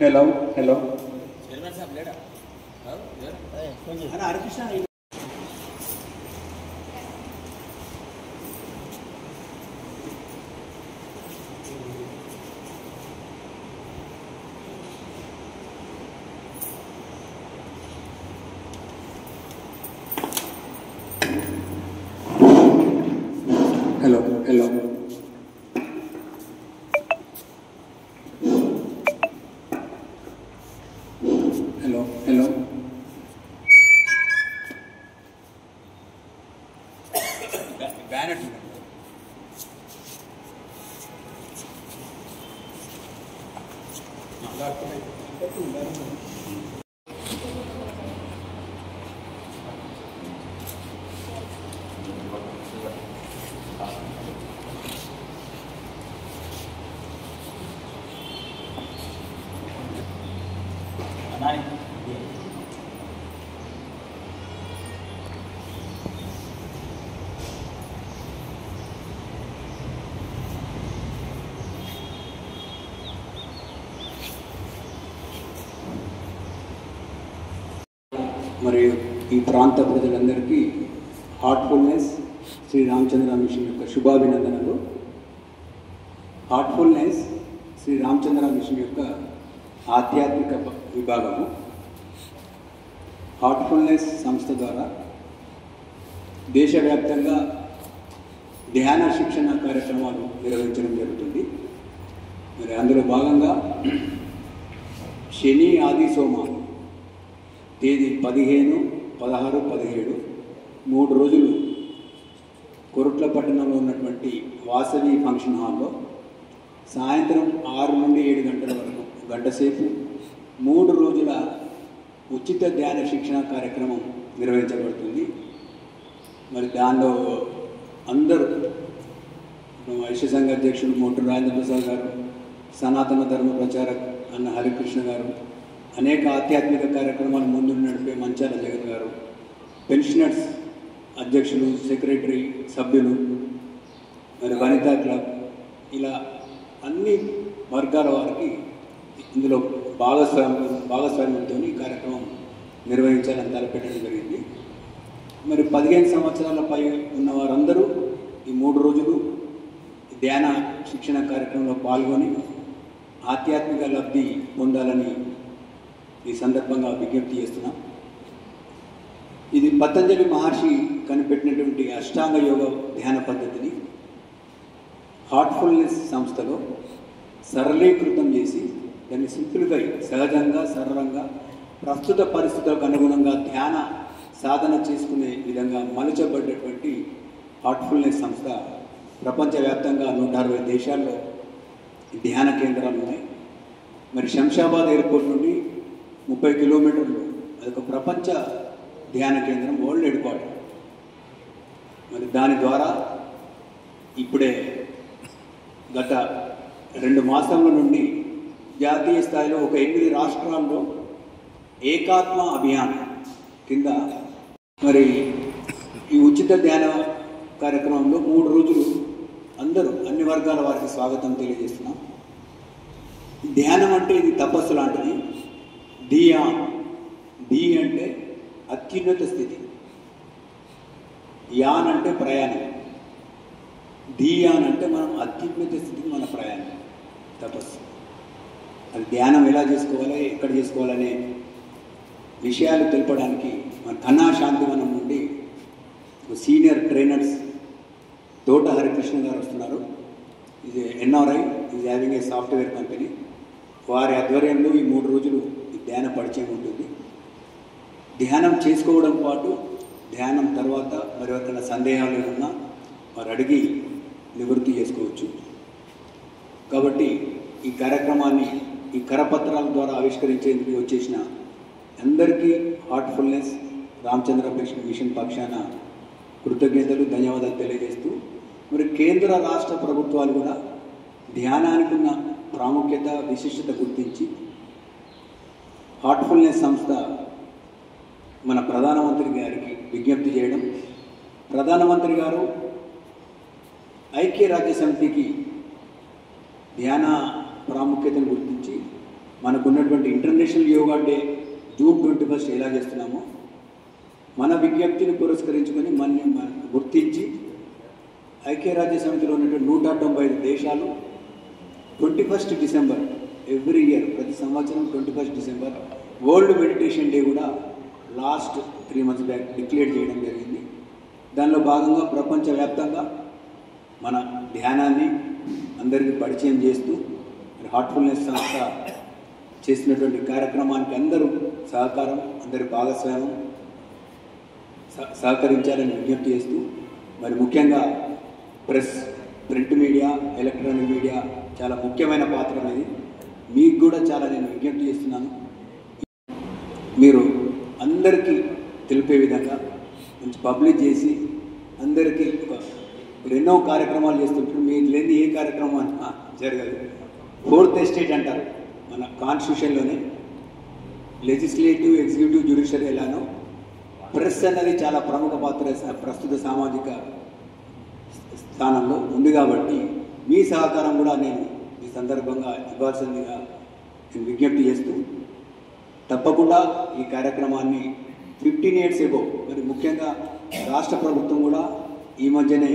Hello chairman साहब लेडा अरे Harkrishna hello hello hello hello banner మరియు ఈ ప్రాంత ప్రజలందరికీ హార్ట్ఫుల్నెస్ శ్రీ రామచంద్ర మిషన్ యొక్క శుభాభినందనలు. హార్ట్ఫుల్నెస్ శ్రీ రామచంద్ర మిషన్ యొక్క ఆధ్యాత్మిక విభాగము. హార్ట్ఫుల్నెస్ సంస్థ ద్వారా దేశవ్యాప్తంగా ధ్యాన శిక్షణ కార్యక్రమాలు నిర్వహించడం జరుగుతుంది. మరి అందులో భాగంగా శని ఆది సోమ తేదీ 15, 16, 17 3 రోజులు కొరుట్ల పట్టణంలో ఉన్నటువంటి వాసవి ఫంక్షన్ హాల్లో సాయంత్రం 6 నుండి 7 గంటల వరకు గంట సేపు 3 రోజుల ఉచిత ధ్యాన శిక్షణ కార్యక్రమం నిర్వహించబడుతుంది. మరి దానిలో అందరూ వైశ్య సంఘ అధ్యక్షుడు మోటూరు రాజేంద్ర ప్రసాద్ గారు, సనాతన ధర్మ ప్రచారక్ అన్న హరికృష్ణ గారు, అనేక ఆధ్యాత్మిక కార్యక్రమాలు ముందు నడిపే మంచాల జగన్ గారు, పెన్షనర్స్ అధ్యక్షులు, సెక్రటరీ, సభ్యులు, మరి వనితా క్లబ్, ఇలా అన్ని వర్గాల వారికి ఇందులో భాగస్వామ్యంతో ఈ కార్యక్రమం నిర్వహించాలని తలపెట్టడం జరిగింది. మరి 15 సంవత్సరాల పై ఉన్న వారందరూ ఈ 3 రోజులు ధ్యాన శిక్షణ కార్యక్రమంలో పాల్గొని ఆధ్యాత్మిక లబ్ధి పొందాలని ఈ సందర్భంగా విజ్ఞప్తి చేస్తున్నాం. ఇది పతంజలి మహర్షి కనిపెట్టినటువంటి అష్టాంగ యోగ ధ్యాన పద్ధతిని హార్ట్ఫుల్నెస్ సంస్థలో సరళీకృతం చేసి దాన్ని సింప్లిఫై, సహజంగా సరళంగా ప్రస్తుత పరిస్థితులకు అనుగుణంగా ధ్యాన సాధన చేసుకునే విధంగా మలచబడ్డటువంటి హార్ట్ఫుల్నెస్ సంస్థ ప్రపంచవ్యాప్తంగా 160 దేశాల్లో ధ్యాన కేంద్రాలు ఉన్నాయి. మరి శంషాబాద్ ఎయిర్పోర్ట్ నుండి 30 కిలోమీటర్లు అదొక ప్రపంచ ధ్యాన కేంద్రం, వరల్డ్ హెడ్ క్వార్టర్. మరి దాని ద్వారా ఇప్పుడే గత 2 మాసాల నుండి జాతీయ స్థాయిలో ఒక 8 రాష్ట్రాల్లో ఏకాత్మ అభియాన్ కింద మరి ఈ ఉచిత ధ్యాన కార్యక్రమంలో 3 రోజులు అందరూ అన్ని వర్గాల వారికి స్వాగతం తెలియజేస్తున్నాం. ధ్యానం అంటే ఇది తపస్సు లాంటిది. ధియాన్, ధీ అంటే అత్యున్నత స్థితి, యాన్ అంటే ప్రయాణం, ధియాన్ అంటే మనం అత్యున్నత స్థితికి మన ప్రయాణం, తపస్సు. అది ధ్యానం ఎలా చేసుకోవాలి, ఎక్కడ చేసుకోవాలనే విషయాలు తెలపడానికి మన ఘనా శాంతివనం నుండి సీనియర్ ట్రైనర్స్ తోట హరికృష్ణ గారు వస్తున్నారు. ఇది NRI, is having a software company. వారి ఆధ్వర్యంలో ఈ 3 రోజులు ఈ ధ్యాన పరిచయం ఉంటుంది. ధ్యానం చేసుకోవడం పాటు ధ్యానం తర్వాత మరి ఎవరికైనా సందేహాలు ఏమన్నా వారు అడిగి నివృత్తి చేసుకోవచ్చు. కాబట్టి ఈ కార్యక్రమాన్ని ఈ కరపత్రాల ద్వారా ఆవిష్కరించేందుకు వచ్చేసిన అందరికీ హార్ట్ఫుల్నెస్ రామచంద్ర మిషన్ పక్షాన కృతజ్ఞతలు ధన్యవాదాలు తెలియజేస్తూ, మరి కేంద్ర రాష్ట్ర ప్రభుత్వాలు కూడా ధ్యానానికి ఉన్న ప్రాముఖ్యత విశిష్టత గుర్తించి హార్ట్ఫుల్నెస్ సంస్థ మన ప్రధానమంత్రి గారికి విజ్ఞప్తి చేయడం, ప్రధానమంత్రి గారు ఐక్యరాజ్య సమితికి ధ్యాన ప్రాముఖ్యతను గుర్తించి మనకున్నటువంటి ఇంటర్నేషనల్ యోగా డే జూన్ 21 ఎలా చేస్తున్నామో మన విజ్ఞప్తిని పురస్కరించుకొని మన గుర్తించి ఐక్యరాజ్య సమితిలో ఉన్నటువంటి 175 దేశాలు 21 డిసెంబర్ ఎవ్రీ ఇయర్, ప్రతి సంవత్సరం 21 డిసెంబర్ వరల్డ్ మెడిటేషన్ డే కూడా లాస్ట్ 3 months బ్యాక్ డిక్లేర్ చేయడం జరిగింది. దానిలో భాగంగా ప్రపంచవ్యాప్తంగా మన ధ్యానాన్ని అందరికీ పరిచయం చేస్తూ హార్ట్ఫుల్నెస్ సంస్థ చేసినటువంటి కార్యక్రమానికి అందరూ సహకారం, అందరి భాగస్వామ్యం సహకరించాలని విజ్ఞప్తి చేస్తూ, మరి ముఖ్యంగా ప్రింట్ మీడియా, ఎలక్ట్రానిక్ మీడియా చాలా ముఖ్యమైన పాత్ర అనేది మీకు కూడా చాలా నేను విజ్ఞప్తి చేస్తున్నాను. మీరు అందరికీ తెలిపే విధంగా కొంచెం పబ్లిక్ చేసి అందరికీ మీరు ఎన్నో కార్యక్రమాలు చేస్తుంటారు, మీరు లేని ఏ కార్యక్రమం జరగదు. 4th ఎస్టేట్ అంటారు మన కాన్స్టిట్యూషన్లోనే, లెజిస్లేటివ్, ఎగ్జిక్యూటివ్, జ్యుడిషియరీ ఎలానో ప్రెస్ అన్నది చాలా ప్రముఖ పాత్ర ప్రస్తుత సామాజిక స్థానంలో ఉంది. కాబట్టి మీ సహకారం కూడా నేను ఈ సందర్భంగా ఇవ్వాల్సిందిగా నేను విజ్ఞప్తి చేస్తూ, తప్పకుండా ఈ కార్యక్రమాన్ని 15 years ago మరి ముఖ్యంగా రాష్ట్ర ప్రభుత్వం కూడా ఈ మధ్యనే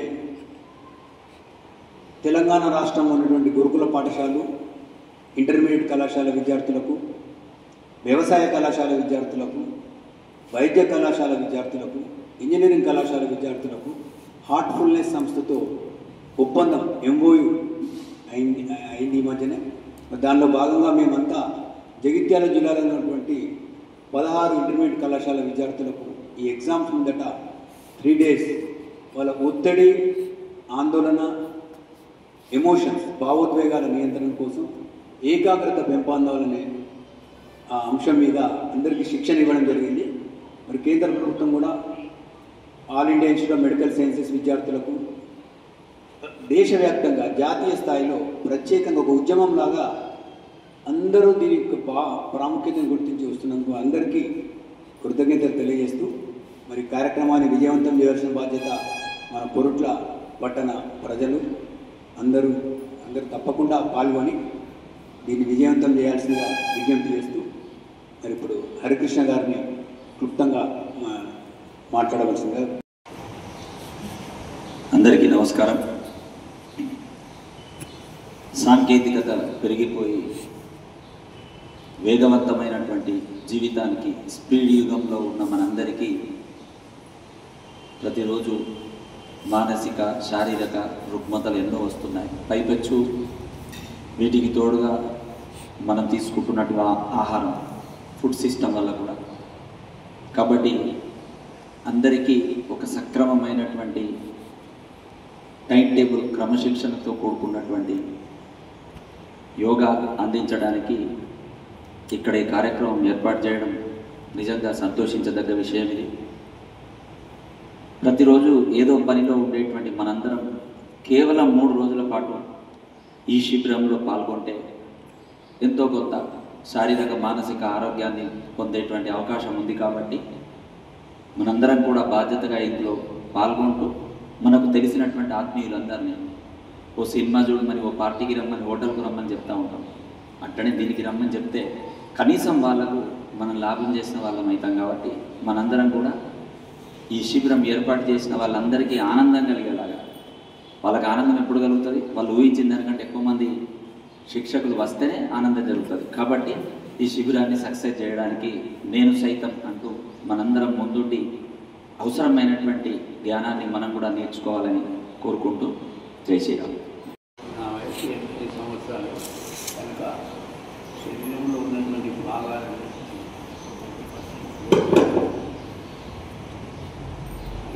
తెలంగాణ రాష్ట్రంలో ఉన్నటువంటి గురుకుల పాఠశాలలు, ఇంటర్మీడియట్ కళాశాల విద్యార్థులకు, వ్యవసాయ కళాశాల విద్యార్థులకు, వైద్య కళాశాల విద్యార్థులకు, ఇంజనీరింగ్ కళాశాల విద్యార్థులకు హార్ట్ఫుల్నెస్ సంస్థతో ఒప్పందం MOU అయింది ఈ మధ్యనే. దానిలో భాగంగా మేమంతా జగిత్యాల జిల్లాలో ఉన్నటువంటి 16 ఇంటర్మీడియట్ కళాశాల విద్యార్థులకు ఈ ఎగ్జామ్స్ ముందట 3 days వాళ్ళ ఒత్తిడి, ఆందోళన, ఎమోషన్స్, భావోద్వేగాల నియంత్రణ కోసం ఏకాగ్రత పెంపొందాలనే ఆ అంశం మీద అందరికీ శిక్షణ ఇవ్వడం జరిగింది. మరి కేంద్ర ప్రభుత్వం కూడా all India institute of medical sciences విద్యార్థులకు దేశవ్యాప్తంగా జాతీయ స్థాయిలో ప్రత్యేకంగా ఒక ఉద్యమంలాగా అందరూ దీని ప్రాముఖ్యతను గుర్తించి వస్తున్నందుకు అందరికీ కృతజ్ఞతలు తెలియజేస్తూ, మరి కార్యక్రమాన్ని విజయవంతం చేయాల్సిన బాధ్యత మన కొరుట్ల పట్టణ ప్రజలు అందరూ తప్పకుండా పాల్గొని దీన్ని విజయవంతం చేయాల్సిందిగా విజ్ఞప్తి చేస్తూ, మరి ఇప్పుడు హరికృష్ణ గారిని క్లుప్తంగా మాట్లాడవలసిందిగా. అందరికీ నమస్కారం. సాంకేతికత పెరిగిపోయి వేగవంతమైనటువంటి జీవితానికి స్పీడ్ యుగంలో ఉన్న మనందరికీ ప్రతిరోజు మానసిక, శారీరక రుగ్మతలు ఎన్నో వస్తున్నాయి. పైపెచ్చు వీటికి తోడుగా మనం తీసుకుంటున్నటువంటి ఆహారం, ఫుడ్ సిస్టమ్ వల్ల కూడా. కాబట్టి అందరికీ ఒక సక్రమమైనటువంటి టైం టేబుల్, క్రమశిక్షణతో కూడుకున్నటువంటి యోగా అందించడానికి ఇక్కడ ఈ కార్యక్రమం ఏర్పాటు చేయడం నిజంగా సంతోషించదగ్గ విషయం ఇది. ప్రతిరోజు ఏదో పనిలో ఉండేటువంటి మనందరం కేవలం 3 రోజుల పాటు ఈ శిబిరంలో పాల్గొంటే ఎంతో కొంత శారీరక, మానసిక ఆరోగ్యాన్ని పొందేటువంటి అవకాశం ఉంది. కాబట్టి మనందరం కూడా బాధ్యతగా ఇందులో పాల్గొంటూ మనకు తెలిసినటువంటి ఆత్మీయులందరినీ ఓ సినిమా చూడమని, ఓ పార్టీకి రమ్మని, హోటల్కు రమ్మని చెప్తూ ఉంటాం. అట్టనే దీనికి రమ్మని చెప్తే కనీసం వాళ్ళకు మనం లాభం చేసిన వాళ్ళం అవుతాం. కాబట్టి మనందరం కూడా ఈ శిబిరం ఏర్పాటు చేసిన వాళ్ళందరికీ ఆనందం కలిగేలాగా, వాళ్ళకి ఆనందం ఎప్పుడు కలుగుతుంది? వాళ్ళు ఊహించిన దానికంటే ఎక్కువ మంది శిక్షకులు వస్తేనే ఆనందం జరుగుతుంది. కాబట్టి ఈ శిబిరాన్ని సక్సెస్ చేయడానికి నేను సైతం అంటూ మనందరం ముందుండి అవసరమైనటువంటి జ్ఞానాన్ని మనం కూడా నేర్చుకోవాలని కోరుకుంటూ జై శ్రీరామ్. నా వయసు 8 సంవత్సరాలు కనుక శరీరంలో ఉన్నటువంటి భాగాలను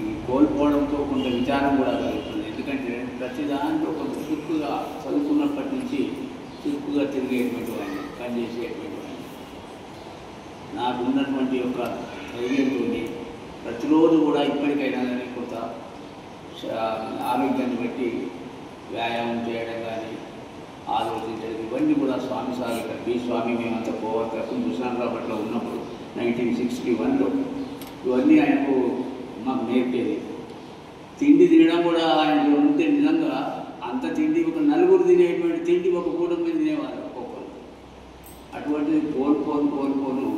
ఈ కోల్పోవడంతో కొంత విచారం కూడా కలుగుతుంది. ఎందుకంటే ప్రతి దాంట్లో కొంత చురుకుగా చదువుకున్నప్పటి నుంచి చురుకుగా తిరిగేటువంటి వాడిని, పనిచేసేటువంటి వాడిని, నాకు ఉన్నటువంటి యొక్క ధైర్యంతో ప్రతిరోజు కూడా ఇప్పటికైనా కానీ కొంత ఆరోగ్యాన్ని బట్టి వ్యాయామం చేయడం కానీ ఆలోచించడం ఇవన్నీ కూడా స్వామి సార్ ఇక్కడ బి స్వామి మేమంతా కోవర్కర్స్ హుస్నాబాద్లో ఉన్నప్పుడు 1961లో ఇవన్నీ ఆయనకు మాకు నేర్పేది. తిండి తినడం కూడా ఆయన ఉంటే నిజంగా అంత తిండి ఒక నలుగురు తినేటువంటి తిండి ఒక పూట మీద తినేవారు ఒక్కొక్కరు. అటువంటిది కోల్పోను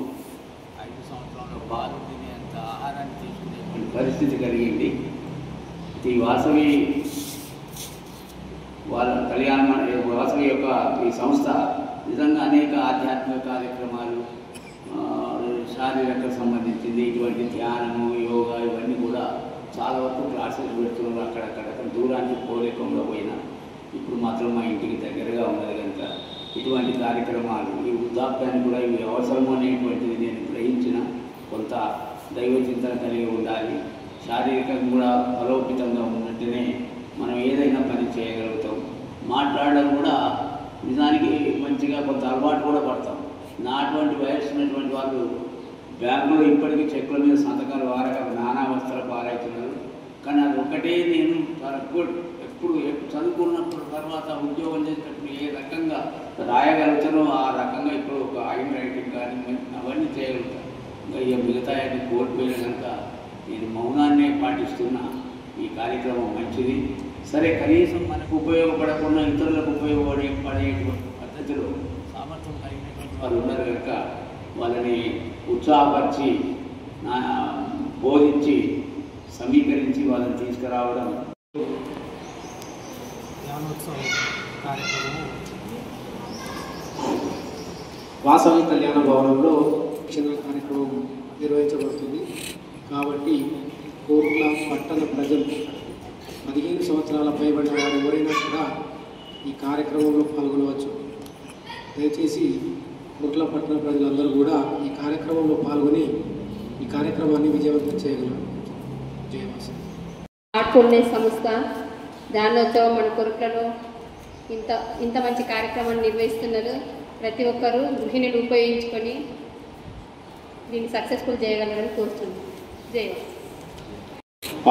5 సంవత్సరాల పాలు తినేంత ఆహారాన్ని తీసుకునేటువంటి పరిస్థితి కలిగింది. ఈ వాసవి వాళ్ళ వాసవి యొక్క ఈ సంస్థ నిజంగా అనేక ఆధ్యాత్మిక కార్యక్రమాలు, శారీరక సంబంధించింది ఇటువంటి ధ్యానము, యోగా ఇవన్నీ కూడా చాలా వరకు క్లాసెస్ పెడుతున్నారు. అక్కడక్కడ దూరానికి పోలేకుండా పోయినా ఇప్పుడు మాత్రం మా ఇంటికి దగ్గరగా ఉన్నది కనుక ఇటువంటి కార్యక్రమాలు ఈ వృద్ధాప్యాన్ని కూడా ఇవి అవసరము అనేటువంటిది నేను గ్రహించిన. కొంత దైవ చింతన కలిగి ఉండాలి, శారీరకంగా కూడా బలోపేతంగా ఉన్నట్టునే మనం ఏదైనా పని చేయగలుగుతాం. మాట్లాడడం కూడా నిజానికి మంచిగా కొంత అలవాటు కూడా పడతాం. నా అటువంటి వయసు ఉన్నటువంటి వాళ్ళు బ్యాంకులో ఇప్పటికీ చెక్కుల మీద సంతకాలు వారక నానా వస్త్రాలు పాలవుతున్నారు. కానీ అది ఒకటే నేను చాలా గుడ్ ఎప్పుడు చదువుకున్నప్పుడు తర్వాత ఉద్యోగం చేసినప్పుడు ఏ రకంగా రాయగలుగుతానో ఆ రకంగా ఇప్పుడు ఒక హ్యాండ్ రైటింగ్ కానీ అవన్నీ చేయగలుగుతాను. ఇంకా ఇక మిగతా అన్ని కోల్పోయిన కనుక నేను మౌనాన్నే పాటిస్తున్నా. ఈ కార్యక్రమం మంచిది. సరే, కనీసం మనకు ఉపయోగపడకుండా ఇతరులకు ఉపయోగపడేటువంటి పద్ధతిలో సామర్థ్యం కలిగినటువంటి వాళ్ళు ఉన్నారు కనుక వాళ్ళని ఉత్సాహపరిచి బోధించి సమీకరించి వాళ్ళని తీసుకురావడం జ్ఞానోత్సవం కార్యక్రమం వాసవి కళ్యాణ భవనంలో శిక్షణ కార్యక్రమం నిర్వహించబడుతుంది. కాబట్టి కోట్ల పట్టణ ప్రజలు 15 సంవత్సరాల పైబడిన వారు ఎవరైనా కూడా ఈ కార్యక్రమంలో పాల్గొనవచ్చు. దయచేసి కోట్ల పట్టణ ప్రజలందరూ కూడా ఈ కార్యక్రమంలో పాల్గొని ఈ కార్యక్రమాన్ని విజయవంతం చేయగలరు. జయవాసవి ఆర్ట్ఫుల్నెస్ సంస్థ ధ్యానోత్సవం మన కొరకలో ఇంత మంచి కార్యక్రమాన్ని నిర్వహిస్తున్నారు. ప్రతి ఒక్కరూ గృహిణులు ఉపయోగించుకొని దీన్ని సక్సెస్ఫుల్ చేయగలరని కోరుతున్నాను. జయవాసవి.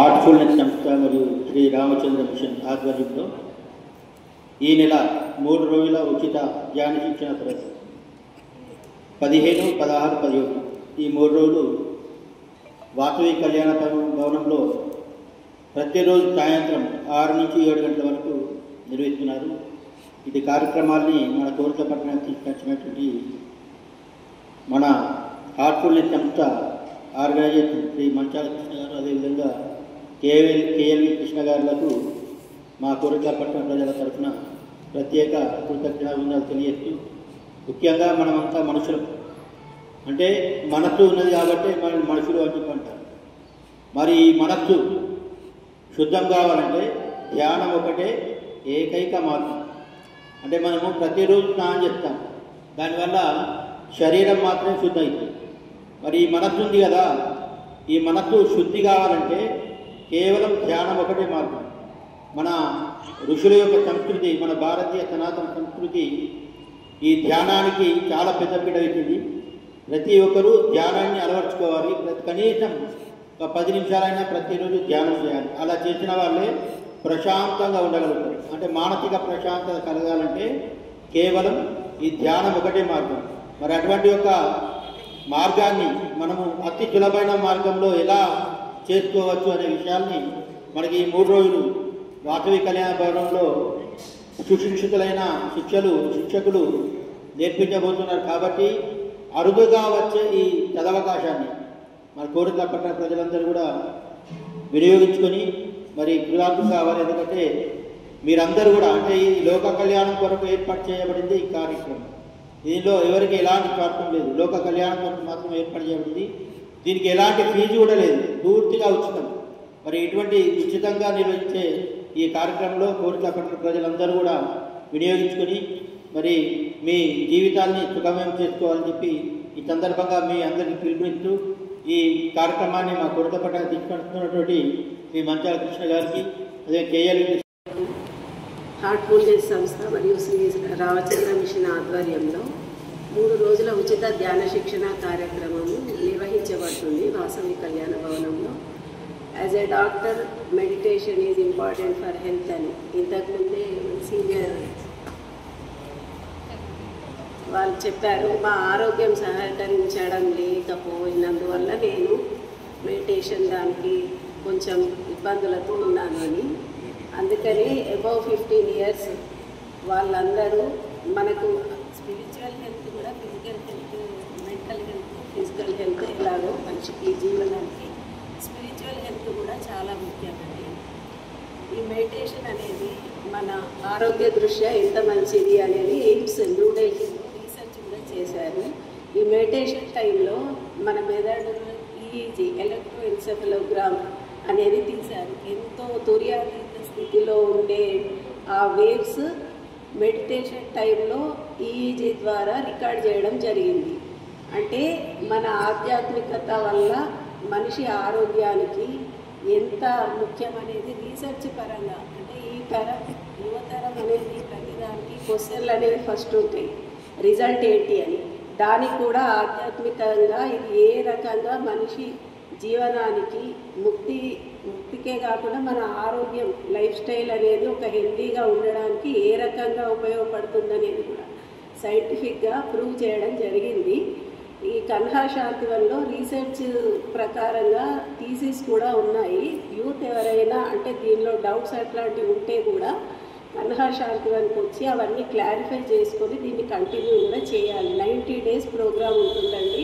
ఆర్ట్ఫుల్నెస్ సంస్థ మరియు శ్రీ రామచంద్ర మిషన్ ఆధ్వర్యంలో ఈ నెల 3 రోజుల ఉచిత ధ్యాన శిక్షణ తరగతి 15, 16, 17 ఈ 3 రోజులు వాసవి కళ్యాణ భవనంలో ప్రతిరోజు సాయంత్రం 6 నుంచి 7 గంటల వరకు నిర్వహిస్తున్నారు. ఇది కార్యక్రమాల్ని మన కోరిక పట్టణానికి తీసుకొచ్చినటువంటి మన ఆర్ట్ఫుల్నెస్ సంస్థ ఆర్గనైజేషన్ శ్రీ మంచాల కృష్ణ గారు, అదేవిధంగా కేఎల్వి కృష్ణ గారులకు మా కోరికపట్నం ప్రజల తరఫున ప్రత్యేక కృతజ్ఞతలు తెలియజేస్తూ, ముఖ్యంగా మనమంతా మనుషులు అంటే మనస్సు ఉన్నది కాబట్టి మన మనుషులు అని చెప్పి అంటారు. మరి ఈ మనస్సు శుద్ధం కావాలంటే ధ్యానం ఒకటే ఏకైక మార్గం. అంటే మనము ప్రతిరోజు స్నానం చేస్తాం, దానివల్ల శరీరం మాత్రమే శుద్ధి అవుతుంది. మరి ఈ మనస్సు ఉంది కదా, ఈ మనస్సు శుద్ధి కావాలంటే కేవలం ధ్యానం ఒకటే మార్గం. మన ఋషుల యొక్క సంస్కృతి, మన భారతీయ సనాతన సంస్కృతి ఈ ధ్యానానికి చాలా పెద్దపీట ఇచ్చింది. ప్రతి ఒక్కరూ ధ్యానాన్ని అలవర్చుకోవాలి. కనీసం ఒక 10 నిమిషాలైనా ప్రతిరోజు ధ్యానం చేయాలి. అలా చేసిన వాళ్ళే ప్రశాంతంగా ఉండగలుగుతారు. అంటే మానసిక ప్రశాంతత కలగాలంటే కేవలం ఈ ధ్యానం ఒకటే మార్గం. మరి అటువంటి ఒక మార్గాన్ని మనము అతి సులభమైన మార్గంలో ఎలా చేసుకోవచ్చు అనే విషయాల్ని మనకి ఈ 3 రోజులు వాసవి కళ్యాణ భవనంలో సుశిక్షితులైన శిక్షకులు నేర్పించబోతున్నారు. కాబట్టి అరుదుగా వచ్చే ఈ సదవకాశాన్ని మన కోరికల పట్టణ ప్రజలందరూ కూడా వినియోగించుకొని మరి కృతార్థులు కావాలి. ఎందుకంటే మీరందరూ కూడా అంటే ఈ లోక కళ్యాణం కొరకు ఏర్పాటు చేయబడింది ఈ కార్యక్రమం. దీనిలో ఎవరికి ఎలాంటి స్వార్థం లేదు, లోక కళ్యాణం కొరకు మాత్రం ఏర్పాటు చేయబడింది. దీనికి ఎలాంటి ఫీజు కూడా లేదు, పూర్తిగా ఉచితం. మరి ఇటువంటి ఉచితంగా నిర్వహించే ఈ కార్యక్రమంలో కోరిక పట్టణ ప్రజలందరూ కూడా వినియోగించుకొని మరి మీ జీవితాన్ని సుఖమయం చేసుకోవాలని చెప్పి ఈ సందర్భంగా మీ అందరికీ పిలుపునిస్తూ ఈ కార్యక్రమాన్ని మా కోరిక పట్టణ తీసుకుంటున్నటువంటి మీ మంచాల కృష్ణ గారికి, అదే కేఎల్ ఆర్ట్ఫుల్నెస్ సంస్థ మరియు శ్రీ రామచంద్ర మిషన్ ఆధ్వర్యంలో 3 రోజుల ఉచిత ధ్యాన శిక్షణ కార్యక్రమము నిర్వహించబడుతుంది వాసవి కళ్యాణ భవనంలో. As a doctor meditation is important for health అని ఇంతకుముందే సీనియర్ వాళ్ళు చెప్పారు. మా ఆరోగ్యం సహకరించడం లేకపోయినందువల్ల నేను మెడిటేషన్ దానికి కొంచెం ఇబ్బందులతో ఉన్నాను అని. అందుకని అబౌవ్ 15 years వాళ్ళందరూ మనకు స్పిరిచువల్ హెల్త్ కూడా physical health, mental health, physical health ఎలాగో మనిషికి జీవనానికి స్పిరిచువల్ హెల్త్ కూడా చాలా ముఖ్యమండి. ఈ మెడిటేషన్ అనేది మన ఆరోగ్య దృష్ట్యా ఎంత మంచిది అనేది ఎయిమ్స్ న్యూఢిల్లీ రీసెర్చ్ కూడా చేశారు. ఈ మెడిటేషన్ టైంలో మన మెదడు ఈఈజీ ఎలక్ట్రోఎన్సెఫలోగ్రామ్ అనేది తీశారు. ఎంతో తుర్యాతీత స్థితిలో ఉండే ఆ వేవ్స్ మెడిటేషన్ టైంలో ఈఈజీ ద్వారా రికార్డ్ చేయడం జరిగింది. అంటే మన ఆధ్యాత్మికత వల్ల మనిషి ఆరోగ్యానికి ఎంత ముఖ్యమనేది రీసెర్చ్ పరంగా, అంటే ఈ తరం యువతరం అనేది ప్రతిదానికి క్వశ్చన్లు అనేవి ఫస్ట్ ఉంటాయి, రిజల్ట్ ఏంటి అని. దానికి కూడా ఆధ్యాత్మికంగా ఇది ఏ రకంగా మనిషి జీవనానికి ముక్తికే కాకుండా మన ఆరోగ్యం లైఫ్ స్టైల్ అనేది ఒక హెల్తీగా ఉండడానికి ఏ రకంగా ఉపయోగపడుతుందనేది కూడా సైంటిఫిక్గా ప్రూవ్ చేయడం జరిగింది. ఈ కన్హా శాంతివన్లో రీసెర్చ్ ప్రకారంగా థీసిస్ కూడా ఉన్నాయి. యూత్ ఎవరైనా అంటే దీనిలో డౌట్స్ అట్లాంటివి ఉంటే కూడా కన్హా శాంతివన్కి వచ్చి అవన్నీ క్లారిఫై చేసుకొని దీన్ని కంటిన్యూ కూడా చేయాలి. 90 days ప్రోగ్రామ్ ఉంటుందండి.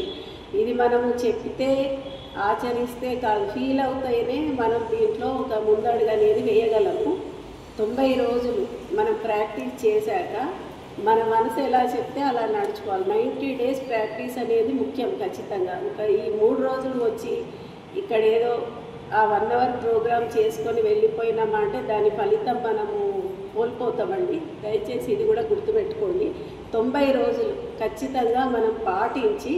ఇది మనము చెప్తే ఆచరిస్తే కాదు, ఫీల్ అవుతాయనే మనం దీంట్లో ఒక ముందడుగు అనేది వేయగలము. 90 రోజులు మనం ప్రాక్టీస్ చేశాక మన మనసు ఎలా చెప్తే అలా నడుచుకోవాలి. 90 days ప్రాక్టీస్ అనేది ముఖ్యం ఖచ్చితంగా. ఇంకా ఈ 3 రోజులు వచ్చి ఇక్కడ ఏదో ఆ 1 hour ప్రోగ్రామ్ చేసుకొని వెళ్ళిపోయినామా అంటే దాని ఫలితం మనము కోల్పోతామండి. దయచేసి ఇది కూడా గుర్తుపెట్టుకోండి. 90 రోజులు ఖచ్చితంగా మనం పాటించి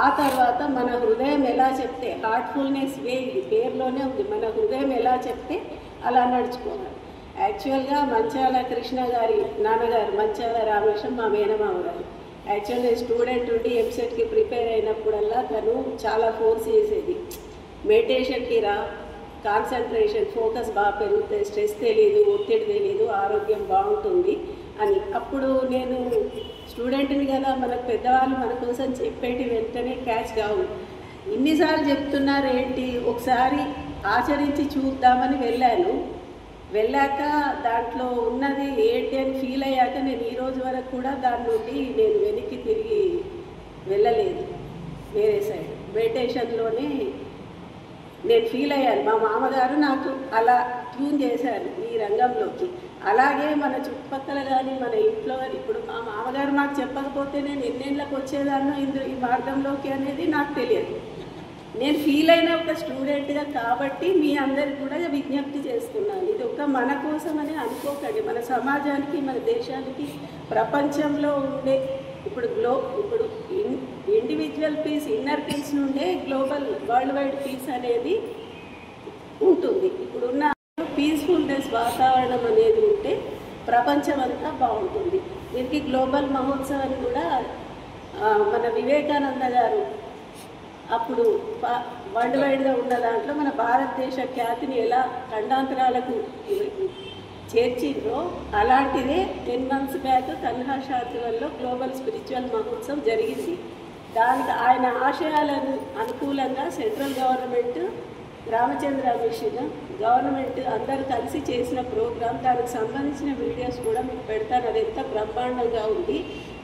ఆ తర్వాత మన హృదయం ఎలా చెప్తే, హార్ట్ఫుల్నెస్ వే ఇది పేరులోనే ఉంది, మన హృదయం ఎలా చెప్తే అలా నడుచుకోవాలి. యాక్చువల్గా మంచాల కృష్ణ గారి నాన్నగారు మంచాల రామేశం మా మేనమామ గారు. యాక్చువల్ నేను స్టూడెంట్ ఉండి ఎంసెట్కి ప్రిపేర్ అయినప్పుడల్లా తను చాలా ఫోర్స్ చేసేది, మెడిటేషన్కి రా, కాన్సన్ట్రేషన్ ఫోకస్ బాగా పెరుగుతుంది, స్ట్రెస్ తెలియదు, ఒత్తిడి తెలియదు, ఆరోగ్యం బాగుంటుంది అని. అప్పుడు నేను స్టూడెంట్ని కదా, మనకు పెద్దవాళ్ళు మన కోసం చెప్పేటి వెంటనే క్యాచ్ కావు. ఇన్నిసార్లు చెప్తున్నారు ఏంటి, ఒకసారి ఆచరించి చూద్దామని వెళ్ళాక దాంట్లో ఉన్నది ఏంటి అని ఫీల్ అయ్యాక నేను ఈ రోజు వరకు కూడా దాని నుండి నేను వెనక్కి తిరిగి వెళ్ళలేదు. వేరే సైడ్ మెడిటేషన్లోనే నేను ఫీల్ అయ్యాను. మా మామగారు నాకు అలా ట్యూన్ చేశారు ఈ రంగంలోకి. అలాగే మన చుట్టుపక్కల కానీ మన ఇంట్లో ఇప్పుడు మా మామగారు నాకు చెప్పకపోతే నేను ఎన్నేళ్ళకి వచ్చేదాన్నో ఈ మార్గంలోకి అనేది నాకు తెలియదు. నేను ఫీల్ అయిన ఒక స్టూడెంట్గా కాబట్టి మీ అందరికి కూడా విజ్ఞప్తి చేస్తున్నాను. ఇది ఒక మన కోసం అని అనుకోకండి, మన సమాజానికి, మన దేశానికి, ప్రపంచంలో ఉండే ఇప్పుడు ఇండివిజువల్ పీస్, ఇన్నర్ పీస్ నుండే గ్లోబల్ వరల్డ్ వైడ్ పీస్ అనేది ఉంటుంది. ఇప్పుడున్న పీస్ఫుల్నెస్ వాతావరణం అనేది ఉంటే ప్రపంచం అంతా బాగుంటుంది. దీనికి గ్లోబల్ మహోత్సవాన్ని కూడా మన వివేకానంద గారు అప్పుడు వరల్డ్ వైడ్గా ఉన్న దాంట్లో మన భారతదేశ ఖ్యాతిని ఎలా ఖండాంతరాలకు చేర్చిండ్రో అలాంటిదే 10 months బ్యాక్ కన్హా శాంతివన్లో గ్లోబల్ స్పిరిచువల్ మహోత్సవం జరిగింది. దానికి ఆయన ఆశయాలను అనుకూలంగా central government, Ramachandra mission government అందరూ కలిసి చేసిన ప్రోగ్రాం. దానికి సంబంధించిన వీడియోస్ కూడా మీకు పెడతాను. అది ఎంత బ్రహ్మాండంగా ఉంది.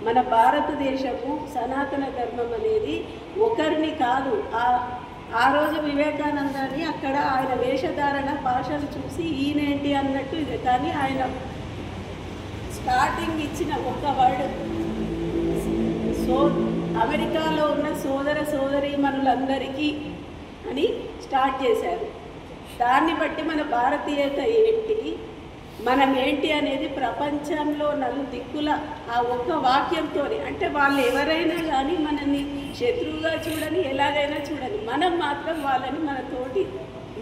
మన భారతదేశము సనాతన ధర్మం అనేది ఒకరిని కాదు. ఆ రోజు వివేకానందాన్ని అక్కడ ఆయన వేషధారణ భాషలు చూసి ఈయనేంటి అన్నట్టు ఇది. కానీ ఆయన స్టార్టింగ్ ఇచ్చిన ఒక్క వర్డ్ అమెరికాలో ఉన్న సోదర సోదరీమణులందరికీ అని స్టార్ట్ చేశారు. దాన్ని బట్టి మన భారతీయత ఏంటి, మనం ఏంటి అనేది ప్రపంచంలో నలుదిక్కుల ఆ ఒక్క వాక్యంతో, అంటే వాళ్ళు ఎవరైనా కానీ మనల్ని శత్రువుగా చూడని, ఎలాగైనా చూడని, మనం మాత్రం వాళ్ళని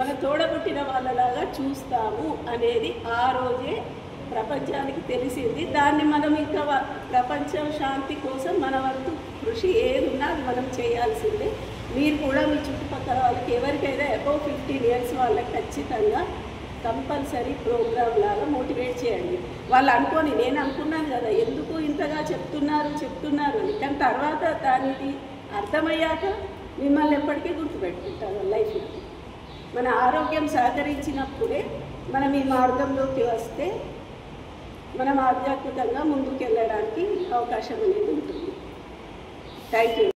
మన తోడబుట్టిన వాళ్ళలాగా చూస్తాము అనేది ఆ రోజే ప్రపంచానికి తెలిసింది. దాన్ని మనం ఇంకా ప్రపంచ శాంతి కోసం మన వంతు కృషి ఏది ఉన్నా అది మనం చేయాల్సిందే. మీరు కూడా మీ చుట్టుపక్కల వాళ్ళకి ఎవరికైనా అబౌవ్ 15 ఇయర్స్ వాళ్ళకి ఖచ్చితంగా కంపల్సరీ ప్రోగ్రామ్ లాగా మోటివేట్ చేయండి. వాళ్ళు అనుకోని నేను అనుకున్నాను కదా ఎందుకు ఇంతగా చెప్తున్నారు అని, కానీ తర్వాత దానికి అర్థమయ్యాక మిమ్మల్ని ఎప్పటికీ గుర్తుపెట్టుకుంటారు లైఫ్లో. మన ఆరోగ్యం సహకరించినప్పుడే మనం ఈ మార్గంలోకి వస్తే మనం ఆధ్యాత్మికంగా ముందుకు వెళ్ళడానికి అవకాశం అనేది ఉంటుంది. Thank you.